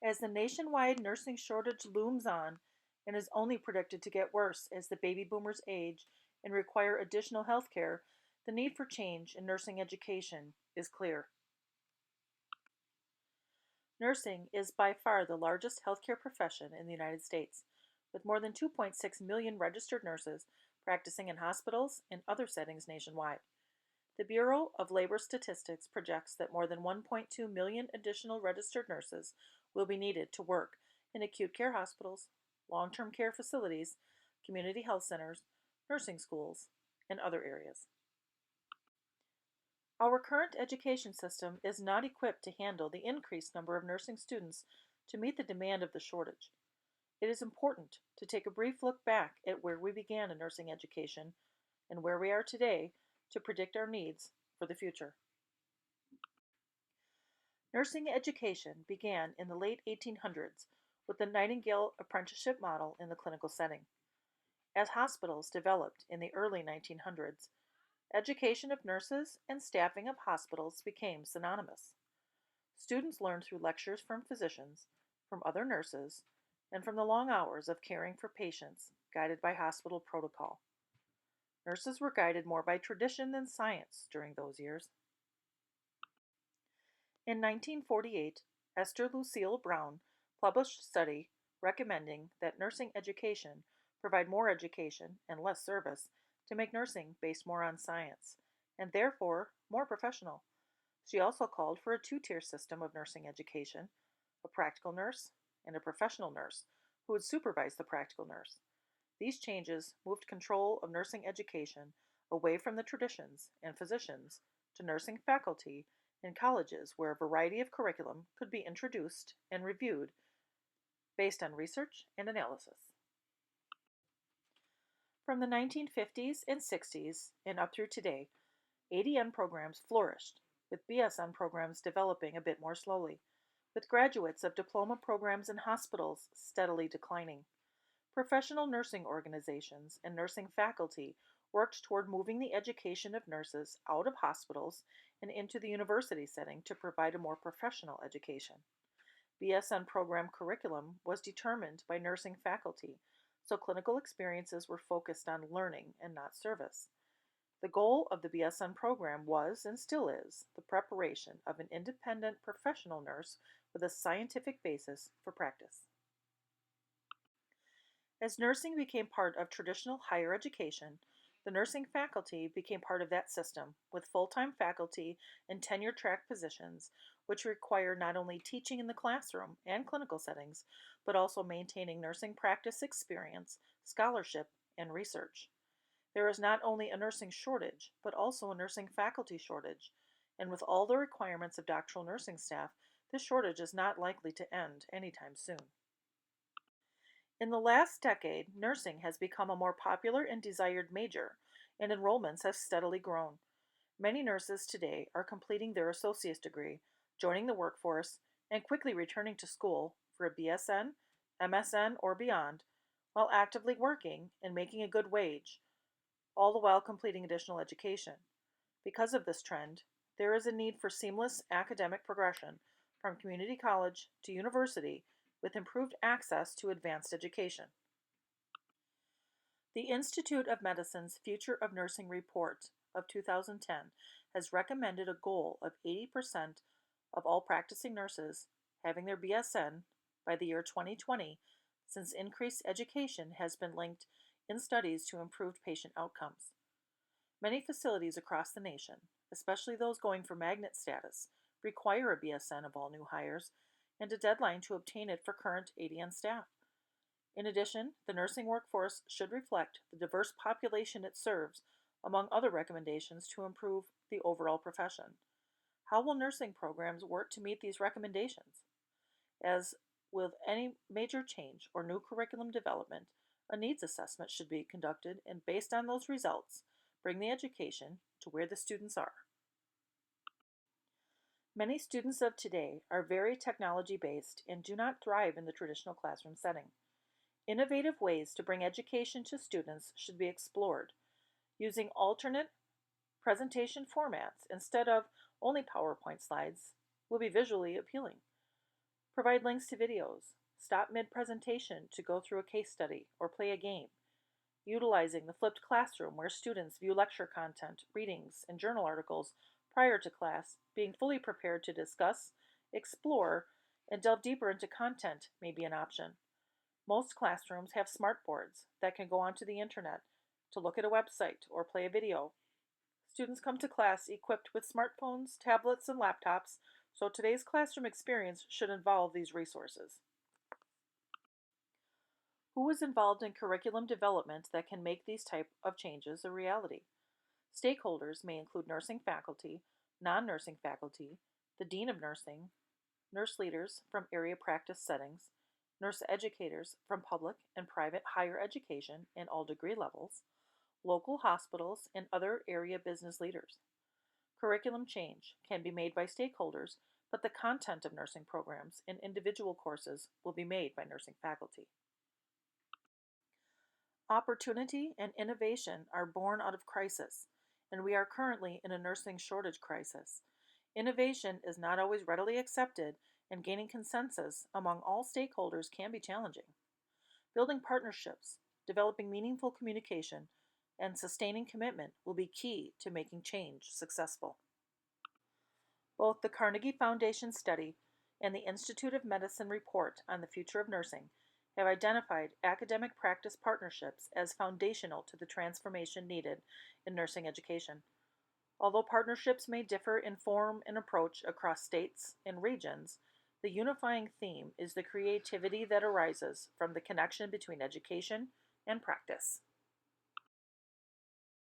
As the nationwide nursing shortage looms on and is only predicted to get worse as the baby boomers age and require additional health care, the need for change in nursing education is clear. Nursing is by far the largest healthcare profession in the United States, with more than 2.6 million registered nurses practicing in hospitals and other settings nationwide. The Bureau of Labor Statistics projects that more than 1.2 million additional registered nurses will be needed to work in acute care hospitals, long term care facilities, community health centers, nursing schools, and other areas. Our current education system is not equipped to handle the increased number of nursing students to meet the demand of the shortage. It is important to take a brief look back at where we began in nursing education and where we are today to predict our needs for the future. Nursing education began in the late 1800s with the Nightingale apprenticeship model in the clinical setting. As hospitals developed in the early 1900s, education of nurses and staffing of hospitals became synonymous. Students learned through lectures from physicians, from other nurses, and from the long hours of caring for patients guided by hospital protocol. Nurses were guided more by tradition than science during those years. In 1948, Esther Lucille Brown published a study recommending that nursing education provide more education and less service to make nursing based more on science, and therefore more professional. She also called for a two-tier system of nursing education, a practical nurse and a professional nurse who would supervise the practical nurse. These changes moved control of nursing education away from the traditions and physicians to nursing faculty in colleges where a variety of curriculum could be introduced and reviewed based on research and analysis. From the 1950s and 60s and up through today, ADN programs flourished, with BSN programs developing a bit more slowly, with graduates of diploma programs in hospitals steadily declining. Professional nursing organizations and nursing faculty worked toward moving the education of nurses out of hospitals and into the university setting to provide a more professional education. BSN program curriculum was determined by nursing faculty, so clinical experiences were focused on learning and not service. The goal of the BSN program was, and still is, the preparation of an independent professional nurse with a scientific basis for practice. As nursing became part of traditional higher education, the nursing faculty became part of that system, with full-time faculty and tenure-track positions, which require not only teaching in the classroom and clinical settings, but also maintaining nursing practice experience, scholarship, and research. There is not only a nursing shortage, but also a nursing faculty shortage, and with all the requirements of doctoral nursing staff, this shortage is not likely to end anytime soon. In the last decade, nursing has become a more popular and desired major, and enrollments have steadily grown. Many nurses today are completing their associate's degree, joining the workforce, and quickly returning to school for a BSN, MSN, or beyond, while actively working and making a good wage, all the while completing additional education. Because of this trend, there is a need for seamless academic progression from community college to university with improved access to advanced education. The Institute of Medicine's Future of Nursing Report of 2010 has recommended a goal of 80% of all practicing nurses having their BSN by the year 2020, since increased education has been linked in studies to improved patient outcomes. Many facilities across the nation, especially those going for magnet status, require a BSN of all new hires and a deadline to obtain it for current ADN staff. In addition, the nursing workforce should reflect the diverse population it serves, among other recommendations to improve the overall profession. How will nursing programs work to meet these recommendations? As with any major change or new curriculum development, a needs assessment should be conducted and, based on those results, bring the education to where the students are. Many students of today are very technology-based and do not thrive in the traditional classroom setting. Innovative ways to bring education to students should be explored. Using alternate presentation formats instead of only PowerPoint slides will be visually appealing. Provide links to videos. Stop mid-presentation to go through a case study or play a game. Utilizing the flipped classroom where students view lecture content, readings, and journal articles prior to class, being fully prepared to discuss, explore, and delve deeper into content may be an option. Most classrooms have smart boards that can go onto the internet to look at a website or play a video. Students come to class equipped with smartphones, tablets, and laptops, so today's classroom experience should involve these resources. Who is involved in curriculum development that can make these type of changes a reality? Stakeholders may include nursing faculty, non-nursing faculty, the dean of nursing, nurse leaders from area practice settings, nurse educators from public and private higher education and all degree levels, local hospitals, and other area business leaders. Curriculum change can be made by stakeholders, but the content of nursing programs and individual courses will be made by nursing faculty. Opportunity and innovation are born out of crisis, and we are currently in a nursing shortage crisis. Innovation is not always readily accepted, and gaining consensus among all stakeholders can be challenging. Building partnerships, developing meaningful communication, and sustaining commitment will be key to making change successful. Both the Carnegie Foundation study and the Institute of Medicine report on the future of nursing have identified academic practice partnerships as foundational to the transformation needed in nursing education. Although partnerships may differ in form and approach across states and regions, the unifying theme is the creativity that arises from the connection between education and practice.